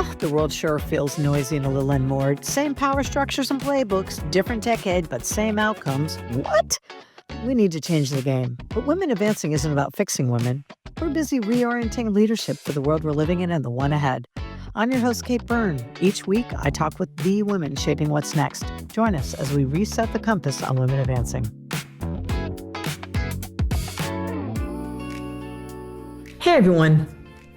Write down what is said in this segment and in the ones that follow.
Oh, the world sure feels noisy and a little unmoored. Same power structures and playbooks, different decade, but same outcomes. What? We need to change the game. But Women Advancing isn't about fixing women. We're busy reorienting leadership for the world we're living in and the one ahead. I'm your host, Kate Byrne. Each week, I talk with the women shaping what's next. Join us as we reset the compass on Women Advancing. Hey, everyone.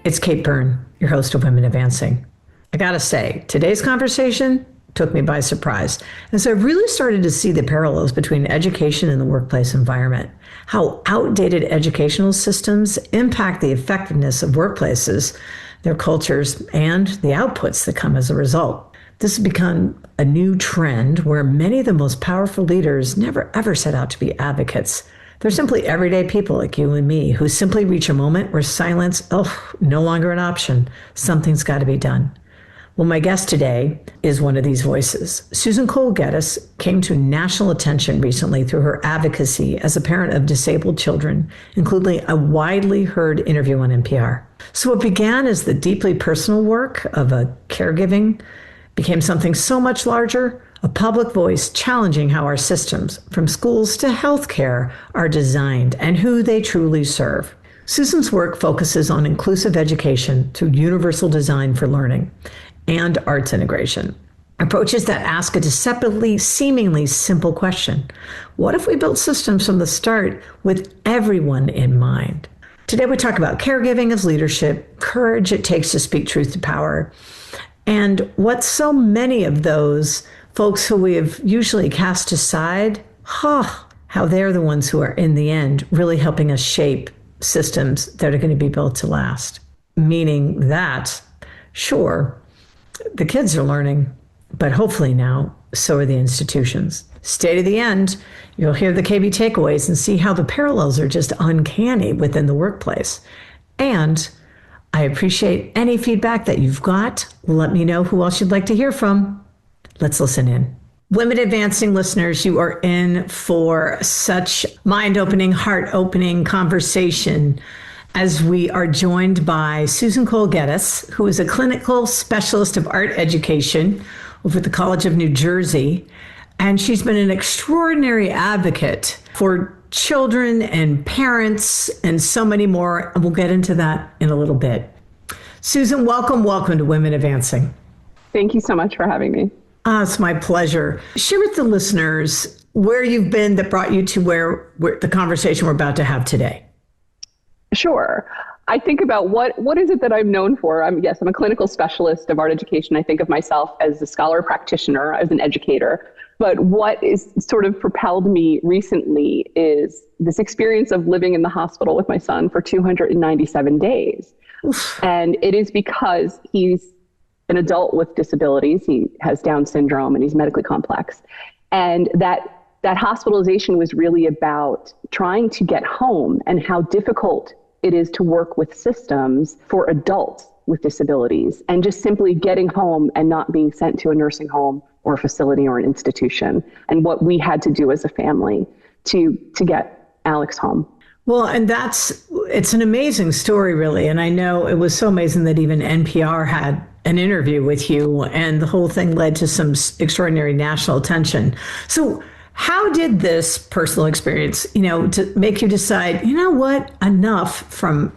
It's Kate Byrne, your host of Women Advancing. I gotta say, today's conversation took me by surprise, as I really started to see the parallels between education and the workplace environment, how outdated educational systems impact the effectiveness of workplaces, their cultures, and the outputs that come as a result. This has become a new trend where many of the most powerful leaders never ever set out to be advocates. They're simply everyday people like you and me who simply reach a moment where silence, no longer an option. Something's got to be done. Well, my guest today is one of these voices. Susan Coll-Guedes came to national attention recently through her advocacy as a parent of disabled children, including a widely heard interview on NPR. So what began as the deeply personal work of a caregiving became something so much larger, a public voice challenging how our systems, from schools to healthcare, are designed and who they truly serve. Susan's work focuses on inclusive education through universal design for learning and arts integration. Approaches that ask a deceptively, seemingly simple question. What if we built systems from the start with everyone in mind? Today we talk about caregiving as leadership, courage it takes to speak truth to power, and what so many of those folks who we have usually cast aside, how they're the ones who are in the end really helping us shape systems that are going to be built to last. Meaning that, sure, the kids are learning, but hopefully now, so are the institutions. Stay to the end, you'll hear the KB takeaways and see how the parallels are just uncanny within the workplace. And I appreciate any feedback that you've got. Let me know who else you'd like to hear from. Let's listen in. Women Advancing listeners, you are in for such mind-opening, heart-opening conversation as we are joined by Susan Coll-Guedes, who is a clinical specialist of art education over at the College of New Jersey. And she's been an extraordinary advocate for children and parents and so many more. And we'll get into that in a little bit. Susan, welcome to Women Advancing. Thank you so much for having me. It's my pleasure. Share with the listeners where you've been that brought you to where the conversation we're about to have today. Sure. I think about what is it that I'm known for? I'm a clinical specialist of art education. I think of myself as a scholar practitioner, as an educator. But what is sort of propelled me recently is this experience of living in the hospital with my son for 297 days. Oof. And it is because he's an adult with disabilities. He has Down syndrome and he's medically complex. And that hospitalization was really about trying to get home and how difficult it is to work with systems for adults with disabilities, and just simply getting home and not being sent to a nursing home or a facility or an institution, and what we had to do as a family to get Alex home. Well, and it's an amazing story, really. And I know it was so amazing that even NPR had an interview with you, and the whole thing led to some extraordinary national attention. So how did this personal experience, to make you decide, enough from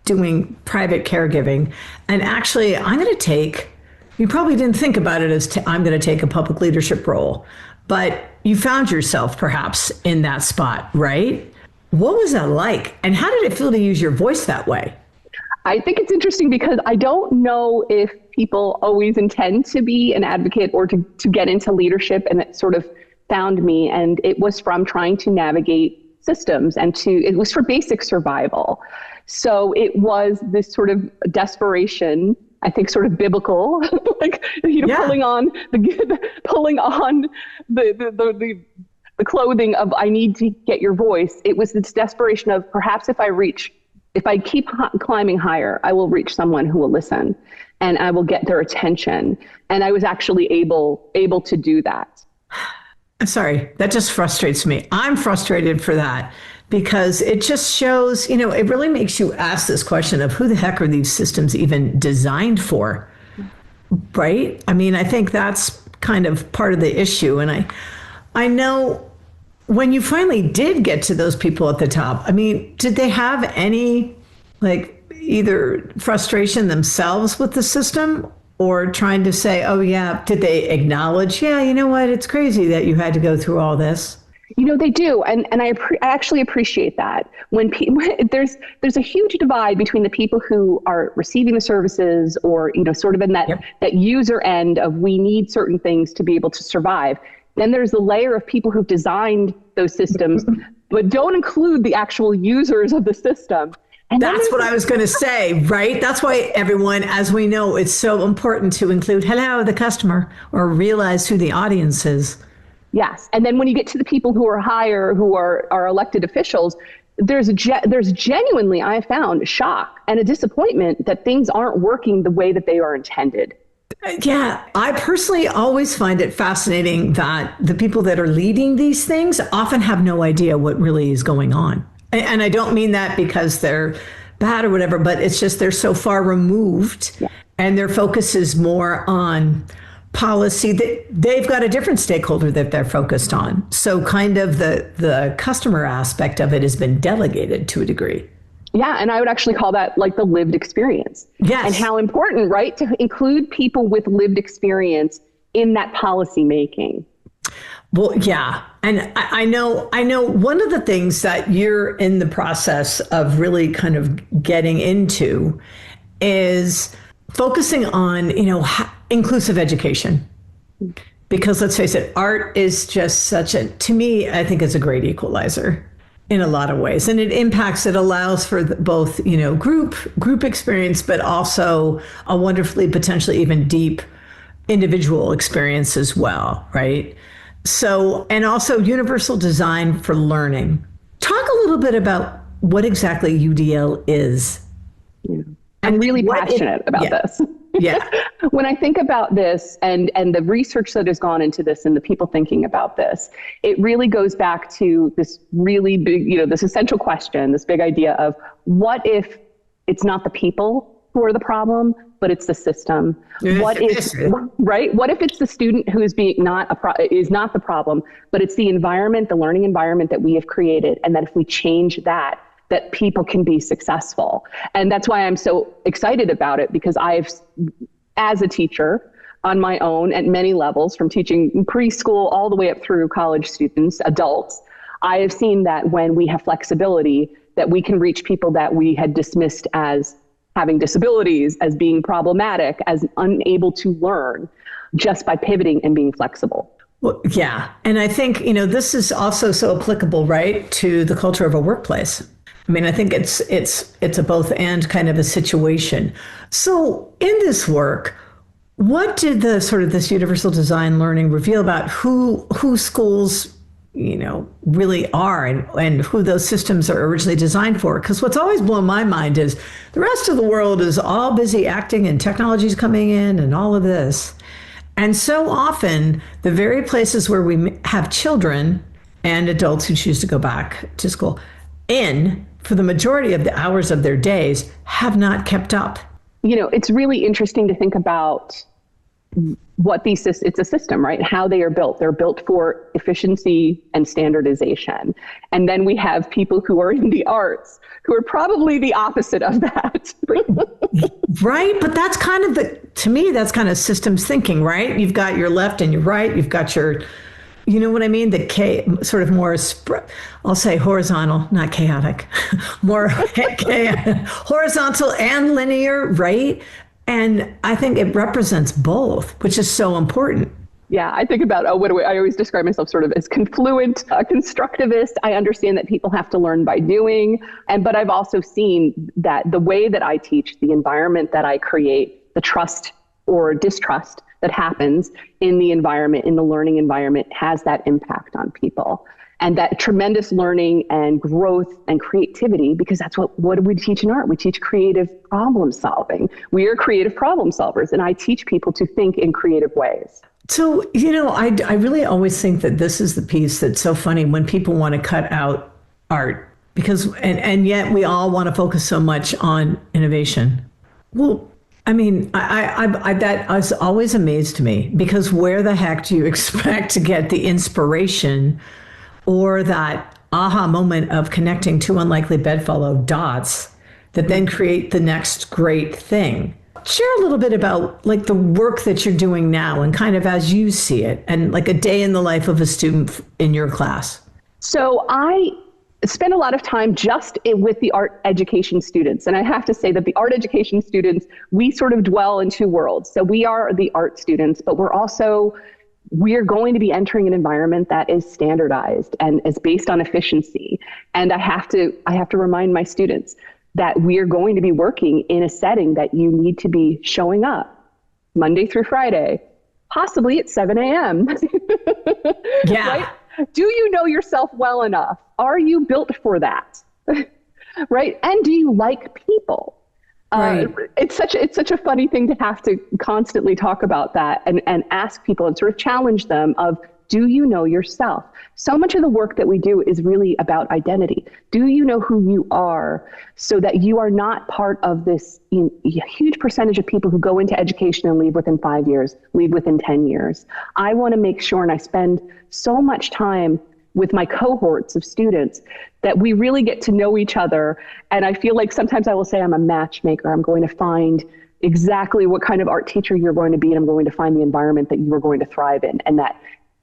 doing private caregiving, and actually you probably didn't think about it as I'm going to take a public leadership role, but you found yourself perhaps in that spot, right? What was that like? And how did it feel to use your voice that way? I think it's interesting because I don't know if people always intend to be an advocate or to get into leadership, and it sort of found me, and it was from trying to navigate systems it was for basic survival. So it was this sort of desperation, I think sort of biblical, like, pulling on the clothing of, I need to get your voice. It was this desperation of, perhaps if I keep climbing higher, I will reach someone who will listen and I will get their attention. And I was actually able to do that. I'm sorry, that just frustrates me. I'm frustrated for that because it just shows, it really makes you ask this question of who the heck are these systems even designed for? right? I mean, I think that's kind of part of the issue. And I know when you finally did get to those people at the top, I mean, did they have any, like, either frustration themselves with the system or trying to say, oh, yeah, did they acknowledge, yeah, you know what, it's crazy that you had to go through all this? They do, and I actually appreciate that. When there's a huge divide between the people who are receiving the services, or sort of in that user end of, we need certain things to be able to survive. Then there's the layer of people who've designed those systems, but don't include the actual users of the system. And that's what I was going to say, right? That's why everyone, as we know, it's so important to include, hello, the customer, or realize who the audience is. Yes. And then when you get to the people who are higher, who are elected officials, there's genuinely, I have found, shock and a disappointment that things aren't working the way that they are intended. Yeah, I personally always find it fascinating that the people that are leading these things often have no idea what really is going on. And I don't mean that because they're bad or whatever, but it's just they're so far removed, and their focus is more on policy. That they've got a different stakeholder that they're focused on. So kind of the customer aspect of it has been delegated to a degree. Yeah, and I would actually call that like the lived experience. Yes. And how important, right, to include people with lived experience in that policy making. Well, yeah. And I know one of the things that you're in the process of really kind of getting into is focusing on, inclusive education. Because let's face it, art is just to me, I think it's a great equalizer in a lot of ways. And it allows for both, group experience, but also a wonderfully, potentially even deep individual experience as well, right? So, and also universal design for learning. Talk a little bit about what exactly UDL is. Yeah. I'm really passionate about this. Yeah. When I think about this and the research that has gone into this and the people thinking about this, it really goes back to this really big, this essential question, this big idea of, what if it's not the people who are the problem, but it's the system? What if, right? What if it's the student who is not the problem, but it's the environment, the learning environment that we have created, and that if we change that people can be successful. And that's why I'm so excited about it, because as a teacher on my own at many levels, from teaching preschool all the way up through college students, adults, I have seen that when we have flexibility, that we can reach people that we had dismissed as having disabilities, as being problematic, as unable to learn, just by pivoting and being flexible. Well, yeah. And I think, this is also so applicable, right, to the culture of a workplace. I mean, I think it's a both and kind of a situation. So in this work, what did the sort of this universal design learning reveal about who schools, really are, and who those systems are originally designed for? Because what's always blown my mind is the rest of the world is all busy acting, and technology's coming in and all of this. And so often the very places where we have children and adults who choose to go back to school for the majority of the hours of their days have not kept up. It's really interesting to think about what it's a system, right? How they are built. They're built for efficiency and standardization. And then we have people who are in the arts who are probably the opposite of that. Right. But that's kind of to me, that's kind of systems thinking, right? You've got your left and your right. You've got your, you know what I mean? The sort of more, I'll say horizontal, not chaotic, more horizontal and linear, right? And I think it represents both, which is so important. Yeah, I think about, I always describe myself sort of as confluent, constructivist. I understand that people have to learn by doing. But I've also seen that the way that I teach, the environment that I create, the trust or distrust that happens in the environment, in the learning environment, has that impact on people. And that tremendous learning and growth and creativity, because that's what do we teach in art? We teach creative problem solving. We are creative problem solvers, and I teach people to think in creative ways. So, I really always think that this is the piece that's so funny when people want to cut out art, because, and yet we all want to focus so much on innovation. Well, I mean, that was always amazed me, because where the heck do you expect to get the inspiration or that aha moment of connecting two unlikely bedfellow dots that then create the next great thing? Share a little bit about like the work that you're doing now and kind of as you see it, and like a day in the life of a student in your class. So I spend a lot of time just with the art education students. And I have to say that the art education students, we sort of dwell in two worlds. So we are the art students, but we're going to be entering an environment that is standardized and is based on efficiency. And I have to remind my students that we are going to be working in a setting that you need to be showing up Monday through Friday, possibly at 7 a.m. Yeah. Right? Do you know yourself well enough? Are you built for that? Right? And do you like people? Right. It's such a funny thing to have to constantly talk about that and ask people and sort of challenge them of, do you know yourself? So much of the work that we do is really about identity. Do you know who you are, so that you are not part of this huge percentage of people who go into education and leave within 5 years, leave within 10 years? I want to make sure, and I spend so much time with my cohorts of students, that we really get to know each other. And I feel like sometimes I will say I'm a matchmaker. I'm going to find exactly what kind of art teacher you're going to be, and I'm going to find the environment that you are going to thrive in, and that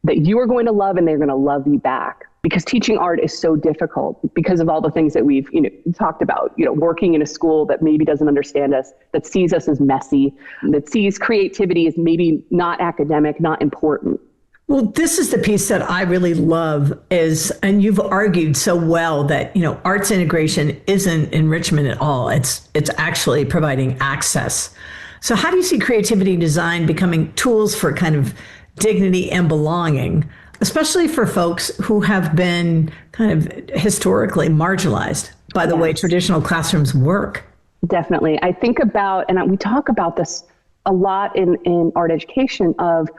you are going to love, and they're going to love you back. Because teaching art is so difficult because of all the things that we've talked about, working in a school that maybe doesn't understand us, that sees us as messy, that sees creativity as maybe not academic, not important. Well, this is the piece that I really love and you've argued so well that, arts integration isn't enrichment at all. It's actually providing access. So how do you see creativity and design becoming tools for kind of dignity and belonging, especially for folks who have been kind of historically marginalized by the way traditional classrooms work? Definitely. I think about, and we talk about this a lot in art education, of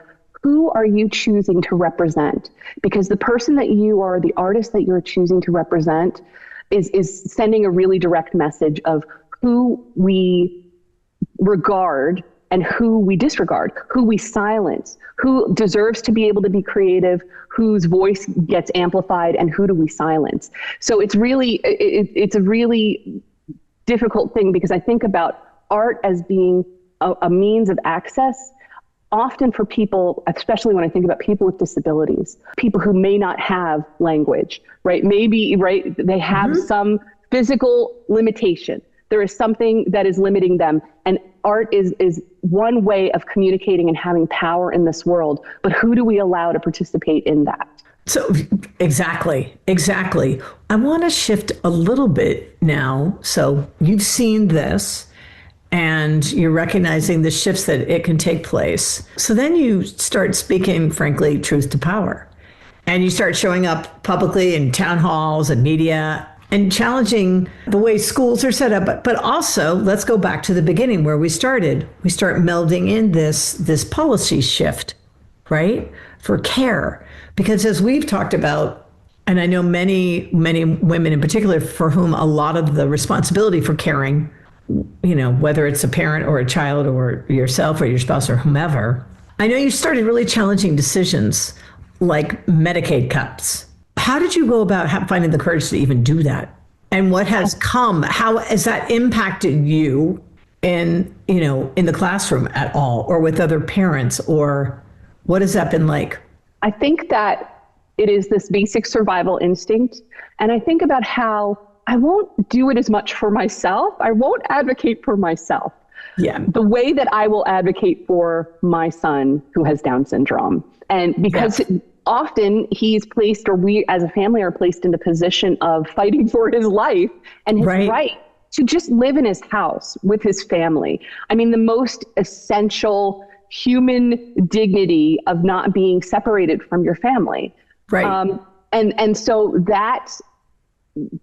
who are you choosing to represent? Because the person that you are, the artist that you're choosing to represent is sending a really direct message of who we regard and who we disregard, who we silence, who deserves to be able to be creative, whose voice gets amplified, and who do we silence. So it's a really difficult thing, because I think about art as being a means of access, often for people, especially when I think about people with disabilities, people who may not have language, right? Maybe, right, they have some physical limitation. There is something that is limiting them. And art is one way of communicating and having power in this world. But who do we allow to participate in that? So exactly. I want to shift a little bit now. So you've seen this and you're recognizing the shifts that it can take place. So then you start speaking, frankly, truth to power. And you start showing up publicly in town halls and media and challenging the way schools are set up. But also, let's go back to the beginning where we started. We start melding in this policy shift, right, for care. Because as we've talked about, and I know many women in particular for whom a lot of the responsibility for caring, whether it's a parent or a child or yourself or your spouse or whomever, I know you started really challenging decisions like Medicaid cuts. How did you go about finding the courage to even do that? And what has come? How has that impacted you in the classroom at all, or with other parents, or what has that been like? I think that it is this basic survival instinct. And I think about how I won't do it as much for myself. I won't advocate for myself. Yeah. The way that I will advocate for my son who has Down syndrome. And because often he's placed, or we as a family are placed in the position of fighting for his life and his right to just live in his house with his family. I mean, the most essential human dignity of not being separated from your family. Right. And so that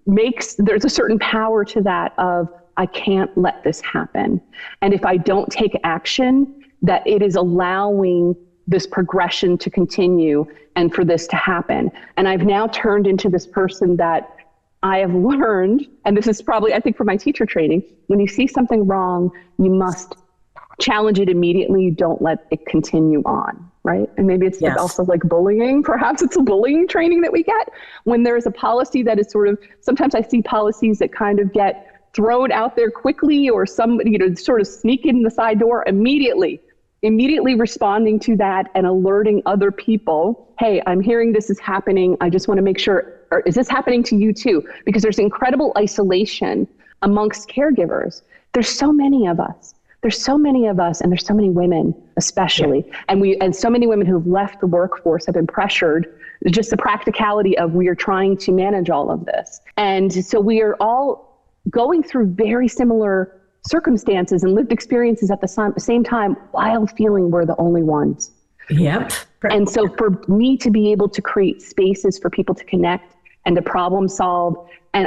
there's a certain power to that of, I can't let this happen. And if I don't take action, that it is allowing this progression to continue and for this to happen. And I've now turned into this person that I have learned, and this is probably, I think, for my teacher training, when you see something wrong, you must challenge it immediately. Don't let it continue on. Right. And maybe it's Yes. also like bullying. Perhaps it's a bullying training that we get when there's a policy that is sort of, sometimes I see policies that kind of get thrown out there quickly, or somebody, sort of sneak in the side door immediately responding to that and alerting other people. Hey, I'm hearing this is happening. I just want to make sure, or is this happening to you too? Because there's incredible isolation amongst caregivers. There's so many of us. And there's so many women, especially. Yeah. And so many women who've left the workforce have been pressured. Just the practicality of we are trying to manage all of this. And so we are all going through very similar circumstances and lived experiences at the same time, while feeling we're the only ones. Yep. And so for me to be able to create spaces for people to connect and to problem solve, and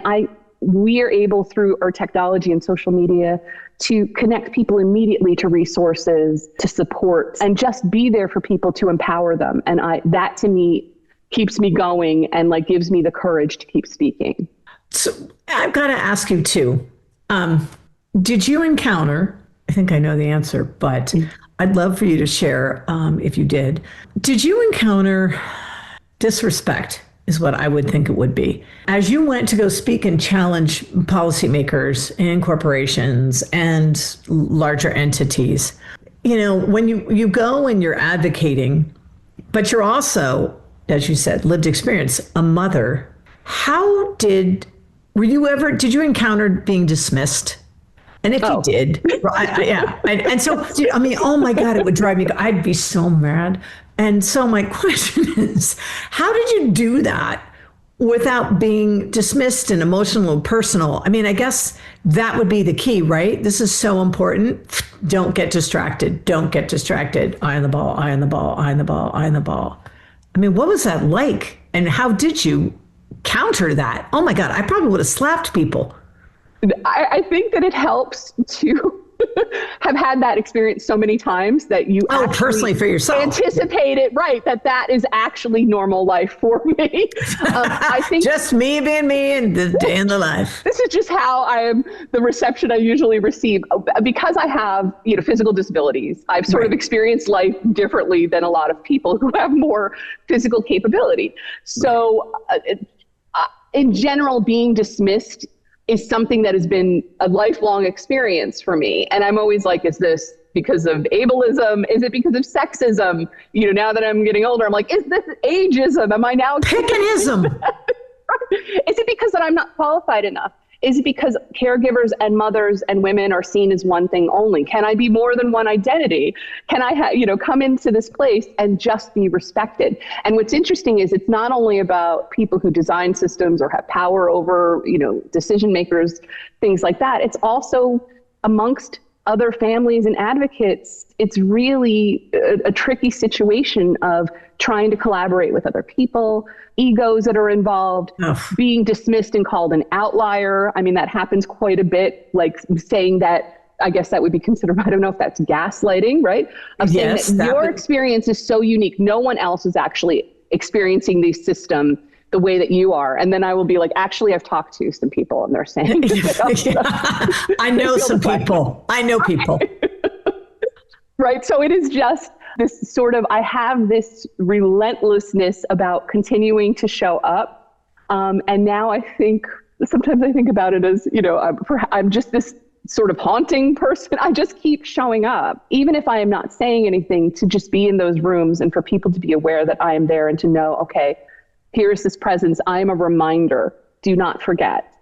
we are able through our technology and social media to connect people immediately to resources, to support, and just be there for people to empower them. And that to me keeps me going and like gives me the courage to keep speaking. So I've got to ask you too, did you encounter, I think I know the answer, but I'd love for you to share if you did you encounter disrespect, is what I would think it would be, as you went to go speak and challenge policymakers and corporations and larger entities? When you go and you're advocating, but you're also, as you said, lived experience, a mother. Did you encounter being dismissed? And if you did, yeah. And so, oh my God, it would drive me, I'd be so mad. And so my question is, how did you do that without being dismissed and emotional and personal? I guess that would be the key, right? This is so important. Don't get distracted. Eye on the ball, eye on the ball, eye on the ball, eye on the ball. What was that like? And how did you counter that? Oh my God, I probably would have slapped people. I think that it helps to have had that experience so many times that you personally for yourself anticipate it, right? That is actually normal life for me. I think just me being me and the day in the life. This is just how the reception I usually receive, because I have, physical disabilities. I've sort of experienced life differently than a lot of people who have more physical capability. So in general, being dismissed is something that has been a lifelong experience for me. And I'm always like, is this because of ableism? Is it because of sexism? Now that I'm getting older, I'm like, is this ageism? Am I now Pickenism? Is it because that I'm not qualified enough? Is it because caregivers and mothers and women are seen as one thing only? Can I be more than one identity? Can I come into this place and just be respected? And what's interesting is it's not only about people who design systems or have power over, decision makers, things like that. It's also amongst other families and advocates. It's really a tricky situation of trying to collaborate with other people, egos that are involved, being dismissed and called an outlier. That happens quite a bit, like saying that, I guess that would be considered, I don't know if that's gaslighting, right? Of saying that your experience is so unique. No one else is actually experiencing the system the way that you are. And then I will be like, actually, I've talked to some people and they're saying, I know some people. Right. So it is just this sort of, I have this relentlessness about continuing to show up. And now sometimes I think about it as, I'm just this sort of haunting person. I just keep showing up, even if I am not saying anything, to just be in those rooms and for people to be aware that I am there and to know, okay, here's this presence. I am a reminder. Do not forget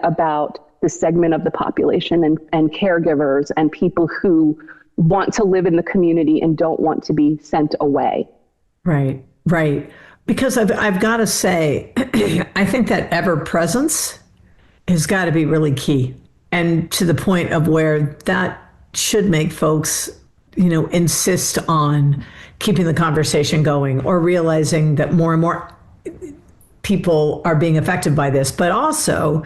about this segment of the population and caregivers and people who want to live in the community and don't want to be sent away. Right. Because I've got to say, I think that ever presence has got to be really key. And to the point of where that should make folks, insist on keeping the conversation going or realizing that more and more people are being affected by this. But also,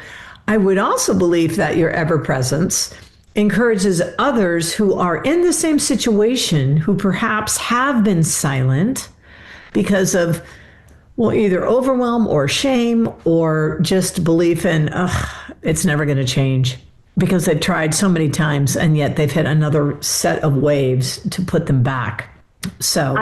I would also believe that your ever presence encourages others who are in the same situation, who perhaps have been silent because of, either overwhelm or shame or just belief in, it's never going to change. because they've tried so many times and yet they've hit another set of waves to put them back. So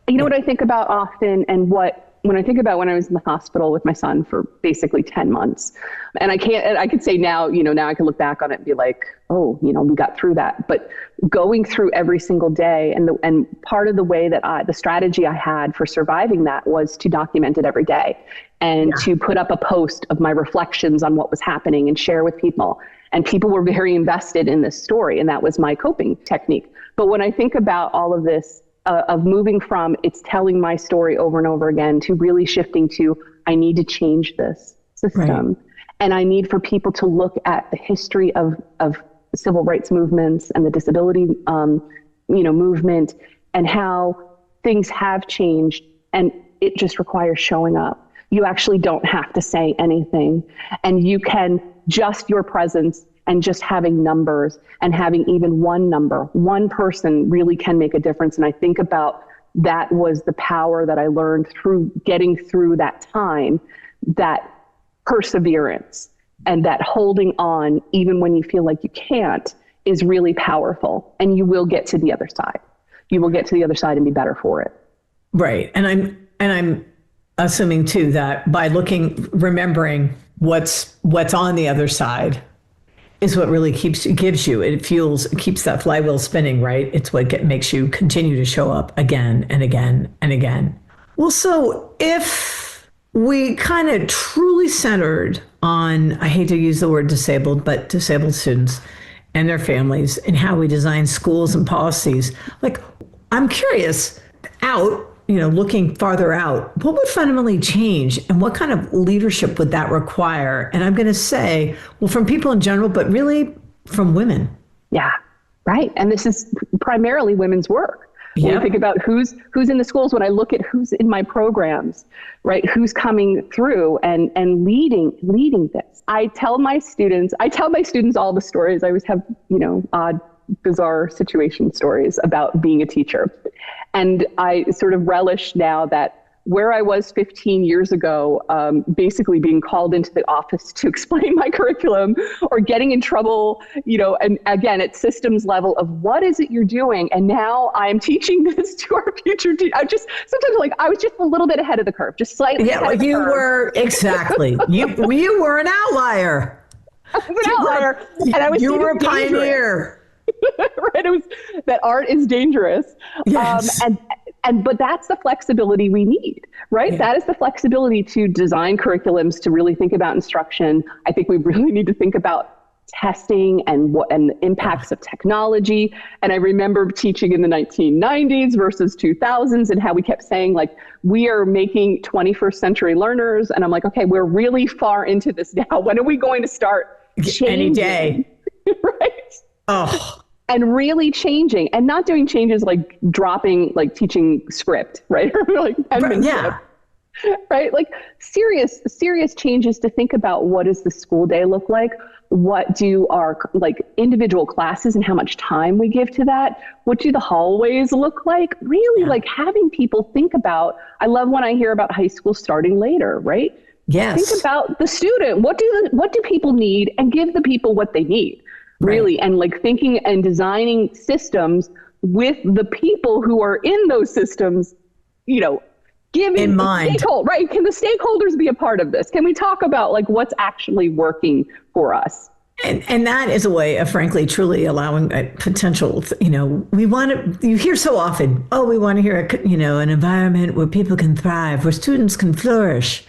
what I think about often, and when I think about when I was in the hospital with my son for basically 10 months, and I could say now, now I can look back on it and be like, oh, we got through that. But going through every single day, and part of the way that the strategy I had for surviving that was to document it every day and to put up a post of my reflections on what was happening and share with people. And people were very invested in this story, and that was my coping technique. But when I think about all of this, of moving from it's telling my story over and over again to really shifting to I need to change this system. Right. And I need for people to look at the history of civil rights movements and the disability movement and how things have changed, and it just requires showing up. You actually don't have to say anything, and you can just your presence and just having numbers and having even one number, one person really can make a difference. And I think about that was the power that I learned through getting through that time, that perseverance and that holding on, even when you feel like you can't, is really powerful. And you will get to the other side. You will get to the other side and be better for it. Right. And I'm assuming too that by remembering what's on the other side is what really keeps that flywheel spinning, right? It's what makes you continue to show up again and again and again. Well, so if we kind of truly centered on, I hate to use the word disabled, but disabled students and their families and how we design schools and policies, like I'm curious, looking farther out, what would fundamentally change and what kind of leadership would that require? And I'm going to say, well, from people in general, but really from women. Yeah, right. And this is primarily women's work. When you think about who's in the schools, when I look at who's in my programs, right, who's coming through and leading this. I tell my students all the stories. I always have, odd, bizarre situation stories about being a teacher. And I sort of relish now that where I was 15 years ago, basically being called into the office to explain my curriculum or getting in trouble, and again, at systems level of what is it you're doing? And now I'm teaching this to our future. I was just a little bit ahead of the curve, just slightly ahead of the curve. You were, exactly. You were an outlier. I was an outlier. And I was you were a pioneer. Right. It was that art is dangerous. Yes. But that's the flexibility we need, right? Yeah. That is the flexibility to design curriculums, to really think about instruction. I think we really need to think about testing and the impacts of technology. And I remember teaching in the 1990s versus 2000s and how we kept saying, like, we are making 21st century learners. And I'm like, okay, we're really far into this now. When are we going to start changing? Any day. Right? Oh. And really changing, and not doing changes like dropping, like teaching script, right? Or like penmanship, yeah. Right? Like serious changes to think about what does the school day look like? What do our individual classes and how much time we give to that? What do the hallways look like? Really, like having people think about, I love when I hear about high school starting later, right? Yes. Think about the student. What do people need, and give the people what they need. Really, right. And like thinking and designing systems with the people who are in those systems, giving in mind. Right? Can the stakeholders be a part of this? Can we talk about like what's actually working for us? And that is a way of, frankly, truly allowing a potential. You hear so often, we want to hear an environment where people can thrive, where students can flourish.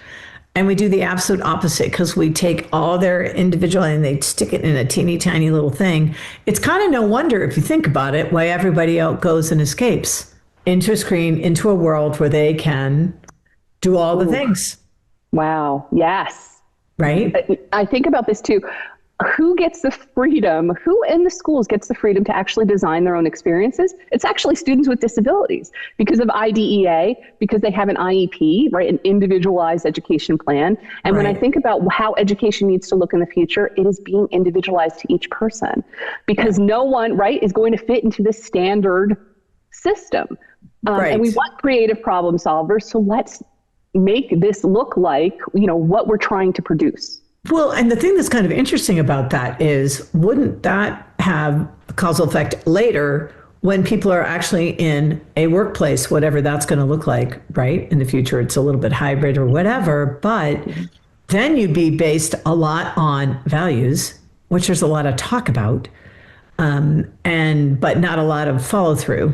And we do the absolute opposite, because we take all their individual and they stick it in a teeny tiny little thing. It's kind of no wonder, if you think about it, why everybody else goes and escapes into a screen, into a world where they can do all the things. Wow. Yes. Right. I think about this too. Who gets the freedom? Who in the schools gets the freedom to actually design their own experiences? It's actually students with disabilities, because of IDEA, because they have an IEP, right? An individualized education plan. And when I think about how education needs to look in the future, it is being individualized to each person, because no one, right, is going to fit into this standard system. And we want creative problem solvers. So let's make this look like, what we're trying to produce. Well, and the thing that's kind of interesting about that is, wouldn't that have a causal effect later when people are actually in a workplace, whatever that's going to look like, right? In the future, it's a little bit hybrid or whatever, but then you'd be based a lot on values, which there's a lot of talk about, but not a lot of follow through.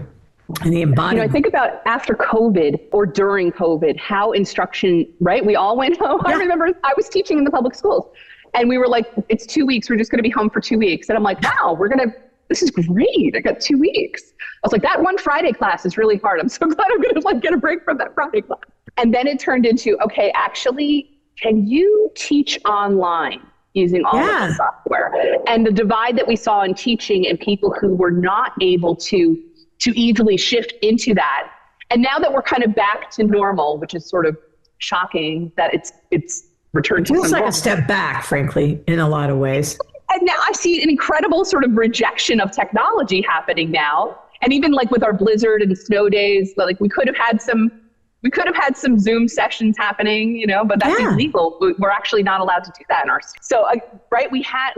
And the embodiment. I think about after COVID or during COVID, how instruction, right? We all went home. Yeah. I remember I was teaching in the public schools and we were like, it's 2 weeks. We're just going to be home for 2 weeks. And I'm like, wow, this is great. I got 2 weeks. I was like, that one Friday class is really hard. I'm so glad I'm going to get a break from that Friday class. And then it turned into, okay, actually, can you teach online using all of the software? And the divide that we saw in teaching and people who were not able to easily shift into that. And now that we're kind of back to normal, which is sort of shocking that it's returned to feels like normal. A step back, frankly, in a lot of ways. And now I see an incredible sort of rejection of technology happening now. And even like with our blizzard and snow days, like we could have had some Zoom sessions happening, but that's illegal. We're actually not allowed to do that in our. So, right, we had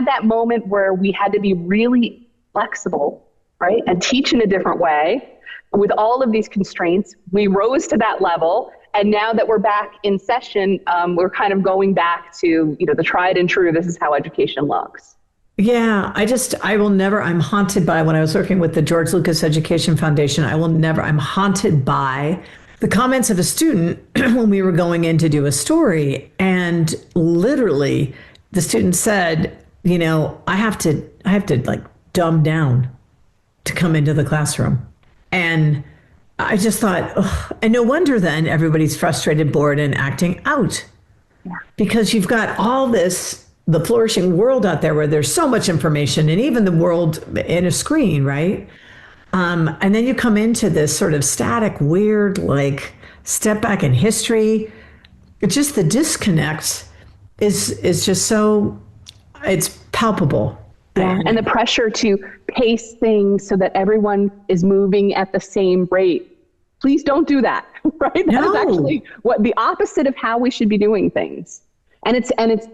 that moment where we had to be really flexible, right, and teach in a different way with all of these constraints. We rose to that level. And now that we're back in session, we're kind of going back to, the tried and true, this is how education looks. Yeah, I'm haunted by, when I was working with the George Lucas Education Foundation, I'm haunted by the comments of a student when we were going in to do a story. And literally the student said, I have to like dumb down to come into the classroom. And I just thought, and no wonder then everybody's frustrated, bored, and acting out. Yeah. Because you've got all the flourishing world out there where there's so much information, and even the world in a screen, right? And then you come into this sort of static, weird, like step back in history. It's just the disconnect is just so, it's palpable. Yeah, and the pressure to pace things so that everyone is moving at the same rate. Please don't do that, right? That is actually what the opposite of how we should be doing things. And it's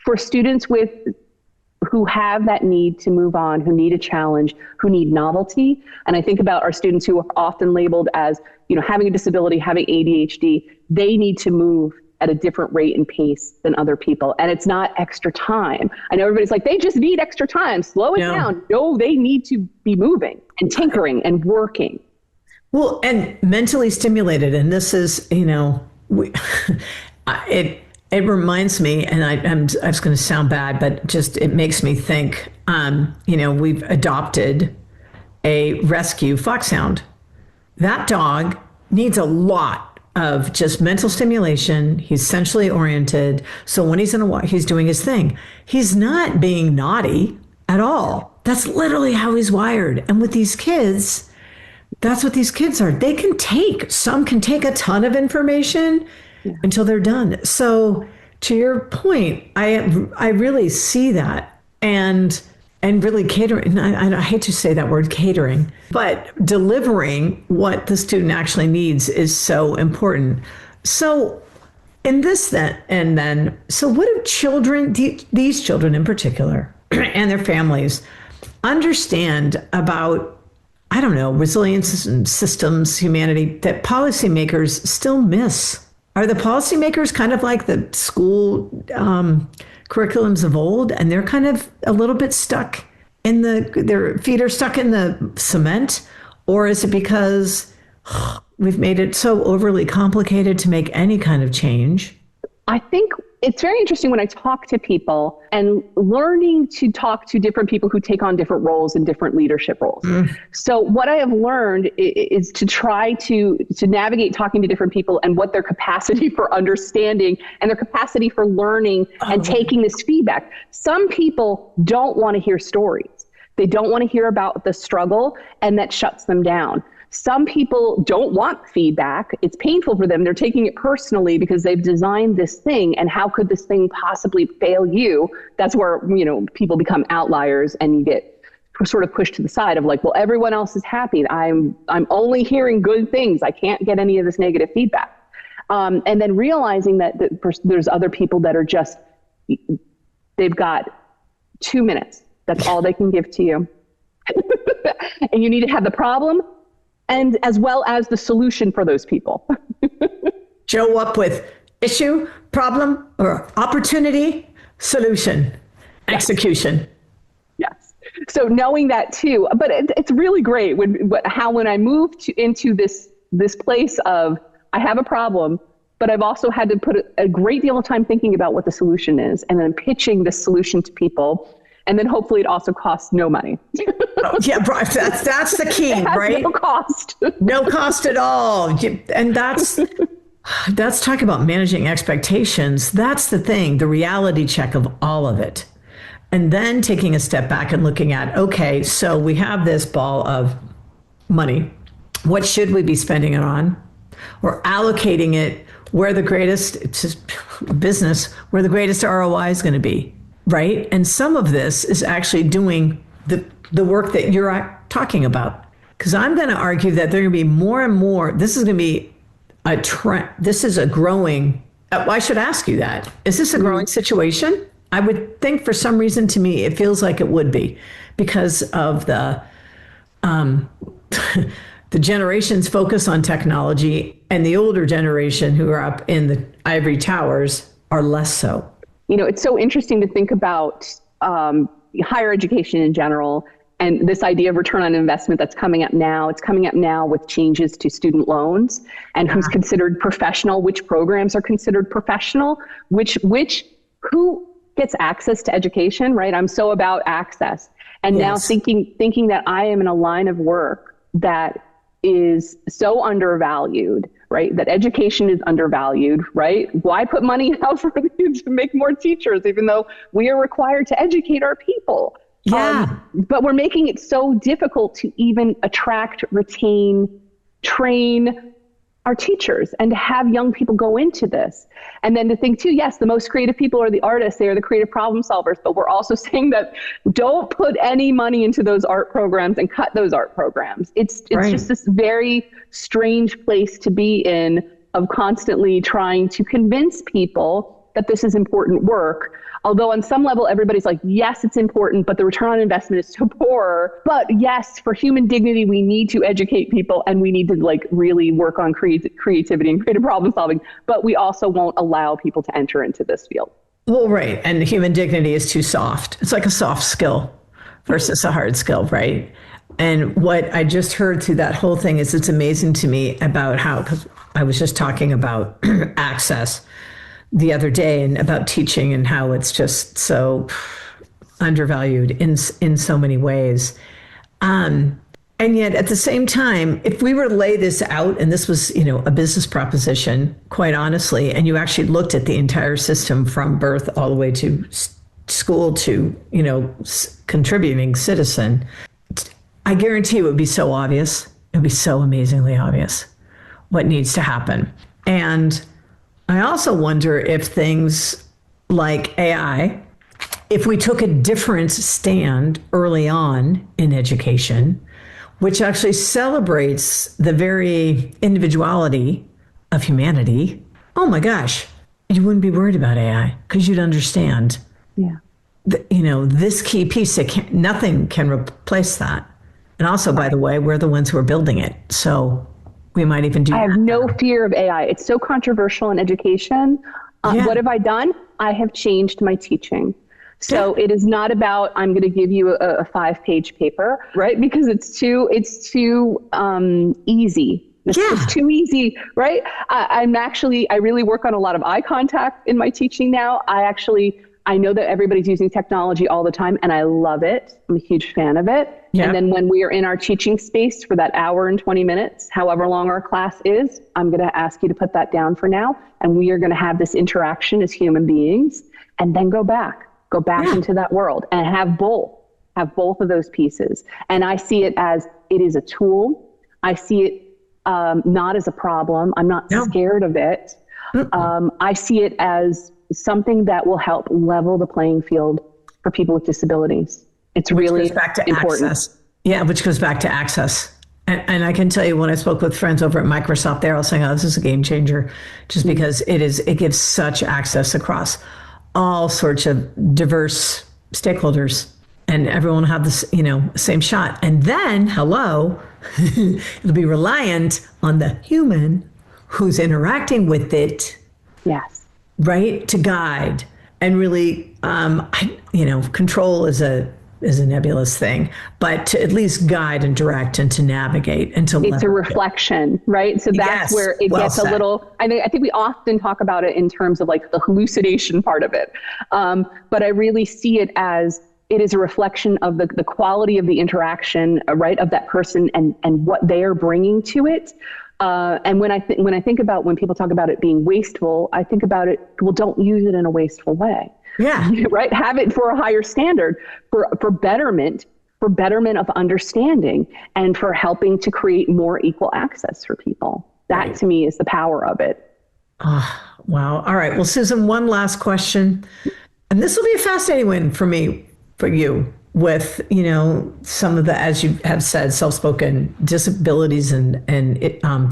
for students who have that need to move on, who need a challenge, who need novelty. And I think about our students who are often labeled as, having a disability, having ADHD. They need to move at a different rate and pace than other people. And it's not extra time. I know everybody's like, they just need extra time, slow it down. No, they need to be moving and tinkering and working. Well, and mentally stimulated. And this is, it reminds me, and I'm just going to sound bad, but just, it makes me think, we've adopted a rescue foxhound. That dog needs a lot of just mental stimulation. He's sensually oriented. So when he's in a walk, he's doing his thing. He's not being naughty at all. That's literally how he's wired. And with these kids, that's what these kids are. Some can take a ton of information until they're done. So to your point, I really see that. And really catering, I hate to say that word catering, but delivering what the student actually needs is so important. So in this so what do children, these children in particular, and their families, understand about, resilience and systems, humanity, that policymakers still miss? Are the policymakers kind of like the school curriculums of old, and they're kind of a little bit stuck their feet are stuck in the cement? Or is it because we've made it so overly complicated to make any kind of change? I think it's very interesting when I talk to people and learning to talk to different people who take on different roles and different leadership roles. So what I have learned is to try to navigate talking to different people and what their capacity for understanding and their capacity for learning and taking this feedback. Some people don't want to hear stories. They don't want to hear about the struggle, and that shuts them down. Some people don't want feedback. It's painful for them. They're taking it personally because they've designed this thing, and how could this thing possibly fail you? That's where, people become outliers, and you get sort of pushed to the side of like, well, everyone else is happy. I'm only hearing good things. I can't get any of this negative feedback. And then realizing that there's other people that are just, they've got 2 minutes. That's all they can give to you. And you need to have the problem and as well as the solution for those people. Show up with issue, problem, or opportunity, solution, execution. Yes. So knowing that too, but it's really great when I moved into this place of I have a problem, but I've also had to put a great deal of time thinking about what the solution is and then pitching the solution to people. And then hopefully it also costs no money. Oh, yeah, that's the key, right? No cost. No cost at all. And that's talking about managing expectations. That's the thing, the reality check of all of it. And then taking a step back and looking at, okay, so we have this ball of money. What should we be spending it on? Or allocating it where the greatest, it's just business, where the greatest ROI is going to be, right? And some of this is actually doing the work that you're talking about. Because I'm going to argue that there are going to be more and more, this is going to be a trend. This is a growing, I should ask you that. Is this a growing situation? I would think for some reason to me, it feels like it would be because of the generation's focus on technology and the older generation who are up in the ivory towers are less so. It's so interesting to think about higher education in general and this idea of return on investment that's coming up now. It's coming up now with changes to student loans and who's considered professional, which programs are considered professional, who gets access to education, right? I'm so about access. And now thinking that I am in a line of work that is so undervalued, right? That education is undervalued, right? Why put money out for to make more teachers, even though we are required to educate our people? Yeah. But we're making it so difficult to even attract, retain, train our teachers and to have young people go into this. And then to think too, yes, the most creative people are the artists, they are the creative problem solvers, but we're also saying that don't put any money into those art programs and cut those art programs. It's right. Just this very strange place to be in of constantly trying to convince people that this is important work. Although on some level, everybody's like, yes, it's important, but the return on investment is so poor. But yes, for human dignity, we need to educate people and we need to really work on creativity and creative problem solving. But we also won't allow people to enter into this field. Well, right. And human dignity is too soft. It's like a soft skill versus a hard skill, right? And what I just heard through that whole thing is it's amazing to me about how, because I was just talking about access the other day and about teaching and how it's just so undervalued in so many ways. And yet at the same time, if we were to lay this out and this was, a business proposition, quite honestly, and you actually looked at the entire system from birth all the way to school to, contributing citizen, I guarantee it would be so obvious. It would be so amazingly obvious what needs to happen. And I also wonder if things like AI, if we took a different stand early on in education, which actually celebrates the very individuality of humanity, oh my gosh, you wouldn't be worried about AI because you'd understand, this key piece, nothing can replace that. And also, by the way, we're the ones who are building it. So we might even do that. I have no fear of AI. It's so controversial in education. What have I done? I have changed my teaching. So it is not about, I'm going to give you a 5-page paper, right? Because it's too easy. It's just too easy, right? I really work on a lot of eye contact in my teaching now. I know that everybody's using technology all the time and I love it. I'm a huge fan of it. Yeah. And then when we are in our teaching space for that hour and 20 minutes, however long our class is, I'm going to ask you to put that down for now. And we are going to have this interaction as human beings and then go back into that world and have both of those pieces. And I see it as it is a tool. I see it not as a problem. I'm not scared of it. I see it as something that will help level the playing field for people with disabilities. It's really important. Access. Yeah, which goes back to access. And I can tell you when I spoke with friends over at Microsoft, they're all saying, oh, this is a game changer, just because it gives such access across all sorts of diverse stakeholders, and everyone will have this, same shot. And then, hello, it'll be reliant on the human who's interacting with it, Yes. right, to guide and really, control is a nebulous thing, but to at least guide and direct and to navigate and to. It's a reflection, right? So that's where it gets a little. I think we often talk about it in terms of like the hallucination part of it, but I really see it as it is a reflection of the quality of the interaction, right, of that person and what they are bringing to it. And when I think about when people talk about it being wasteful, I think about it, well, don't use it in a wasteful way. Yeah. Right. Have it for a higher standard, for betterment of understanding, and for helping to create more equal access for people. That to me is the power of it. Oh, wow. All right. Well, Susan, one last question. And this will be a fascinating one for me, for you, with, some of the, as you have said, self-spoken disabilities and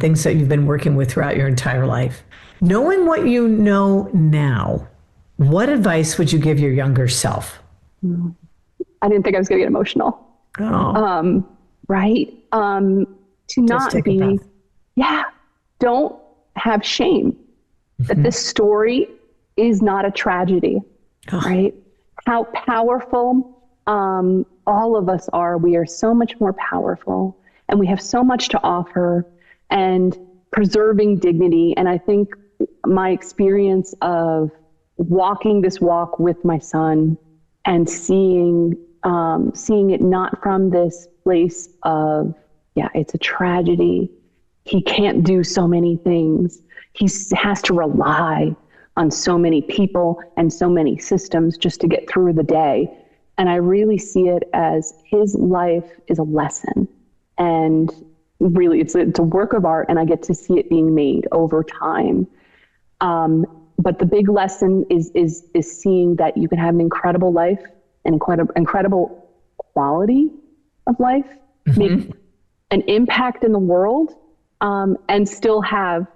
things that you've been working with throughout your entire life. Knowing what you know now, what advice would you give your younger self? I didn't think I was going to get emotional. Oh. Right. To not be, don't have shame that this story is not a tragedy, right? How powerful all of us are. We are so much more powerful, and we have so much to offer, and preserving dignity. And I think my experience of walking this walk with my son and seeing it not from this place of, it's a tragedy. He can't do so many things. He has to rely on so many people and so many systems just to get through the day. And I really see it as his life is a lesson. And really, it's a work of art, and I get to see it being made over time. But the big lesson is seeing that you can have an incredible life, an incredible quality of life, make an impact in the world, and still have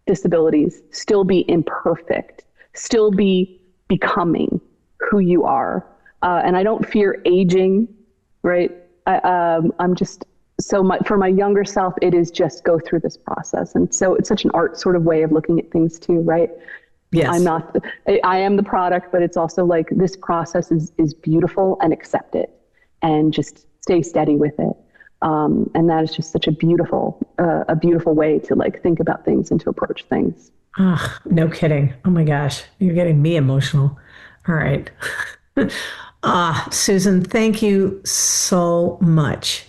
disabilities, still be imperfect, still be becoming who you are. And I don't fear aging, right? I'm just so much, for my younger self, it is just go through this process. And so it's such an art sort of way of looking at things too, right? Yes. I am the product, but it's also like this process is beautiful, and accept it and just stay steady with it. And that is just such a beautiful way to like think about things and to approach things. Oh, no kidding. Oh my gosh. You're getting me emotional. All right. Susan, thank you so much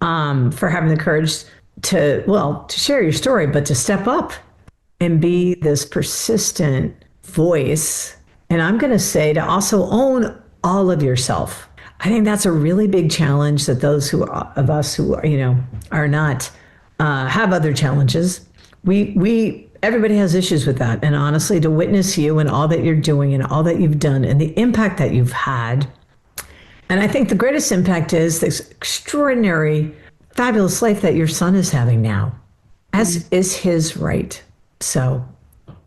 for having the courage to share your story, but to step up and be this persistent voice. And I'm going to say to also own all of yourself. I think that's a really big challenge that those of us who are not, have other challenges. Everybody has issues with that. And honestly, to witness you and all that you're doing and all that you've done and the impact that you've had. And I think the greatest impact is this extraordinary, fabulous life that your son is having now, as is his right. So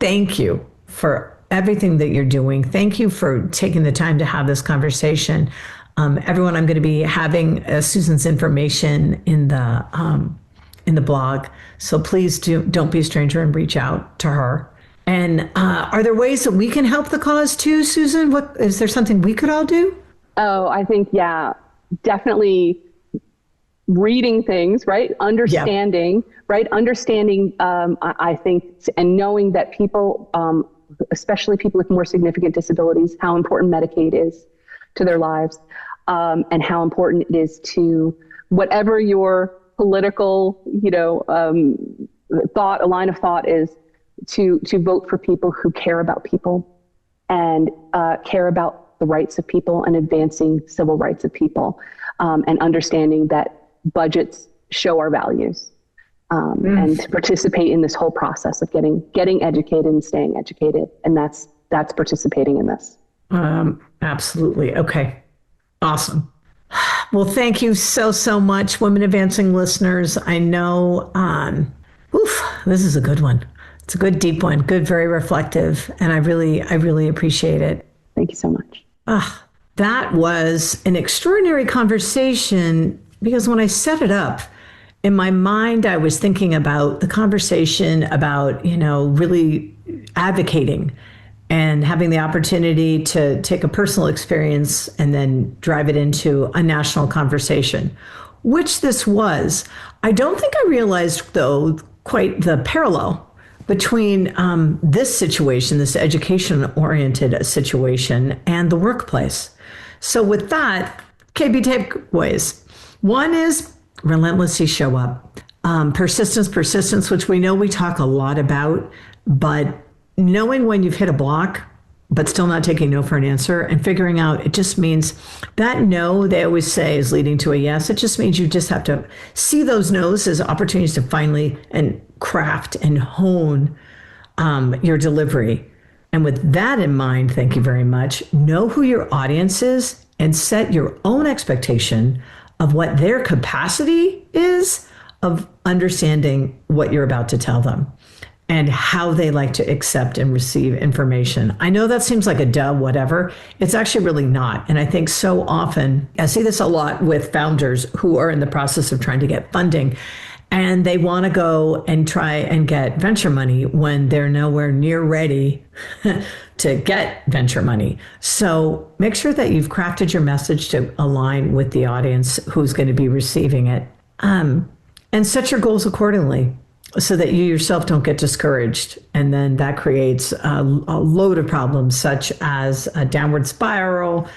thank you for everything that you're doing. Thank you for taking the time to have this conversation. Everyone, I'm going to be having Susan's information in the blog. So please don't be a stranger and reach out to her. And are there ways that we can help the cause too, Susan? Is there something we could all do? Oh, I think, definitely reading things, right? Understanding, right? Understanding, I think, and knowing that people, especially people with more significant disabilities, how important Medicaid is to their lives, and how important it is to whatever your political, thought, a line of thought is, to vote for people who care about people and care about the rights of people and advancing civil rights of people, and understanding that budgets show our values, and to participate in this whole process of getting educated and staying educated. And that's participating in this. Absolutely. Okay. Awesome. Well, thank you so much, Women Advancing listeners. I know, this is a good one. It's a good, deep one, good, very reflective. And I really appreciate it. Thank you so much. That was an extraordinary conversation because when I set it up, in my mind, I was thinking about the conversation about, really advocating and having the opportunity to take a personal experience and then drive it into a national conversation, which this was. I don't think I realized, though, quite the parallel between this situation, this education-oriented situation, and the workplace. So with that, KB takeaways. One is relentlessly show up. Persistence, which we know we talk a lot about, but knowing when you've hit a block, but still not taking no for an answer and figuring out, it just means that no, they always say, is leading to a yes. It just means you just have to see those no's as opportunities to finally and craft and hone your delivery. And with that in mind, thank you very much. Know who your audience is and set your own expectation of what their capacity is of understanding what you're about to tell them and how they like to accept and receive information. I know that seems like a duh, whatever. It's actually really not. And I think so often, I see this a lot with founders who are in the process of trying to get funding, and they want to go and try and get venture money when they're nowhere near ready to get venture money. So make sure that you've crafted your message to align with the audience who's going to be receiving it, and set your goals accordingly, so that you yourself don't get discouraged. And then that creates a load of problems, such as a downward spiral,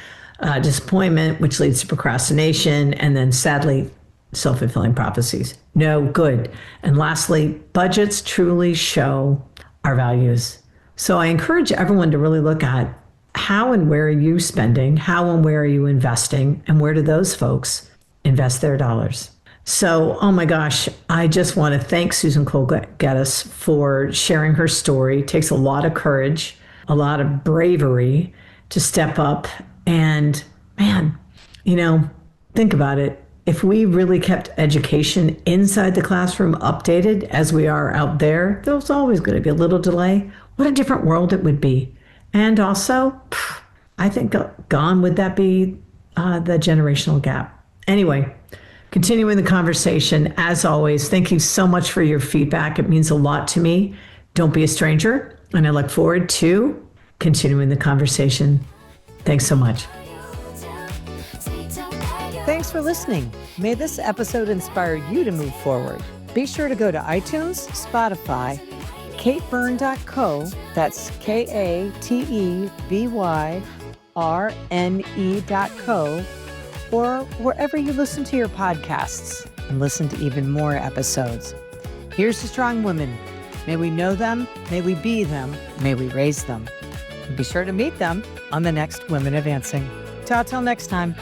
disappointment, which leads to procrastination, and then sadly, self-fulfilling prophecies. No good. And lastly, budgets truly show our values. So I encourage everyone to really look at how and where are you spending, how and where are you investing, and where do those folks invest their dollars. So, oh my gosh, I just want to thank Susan Coll-Guedes for sharing her story. It takes a lot of courage, a lot of bravery to step up. And man, think about it. If we really kept education inside the classroom updated as we are out there, there's always going to be a little delay. What a different world it would be. And also, I think gone would that be the generational gap. Anyway, continuing the conversation, as always, thank you so much for your feedback. It means a lot to me. Don't be a stranger. And I look forward to continuing the conversation. Thanks so much. Thanks for listening. May this episode inspire you to move forward. Be sure to go to iTunes, Spotify, katebyrne.co, that's KATEBYRNE.co, or wherever you listen to your podcasts, and listen to even more episodes. Here's to strong women. May we know them, may we be them, may we raise them. And be sure to meet them on the next Women Advancing. Till next time.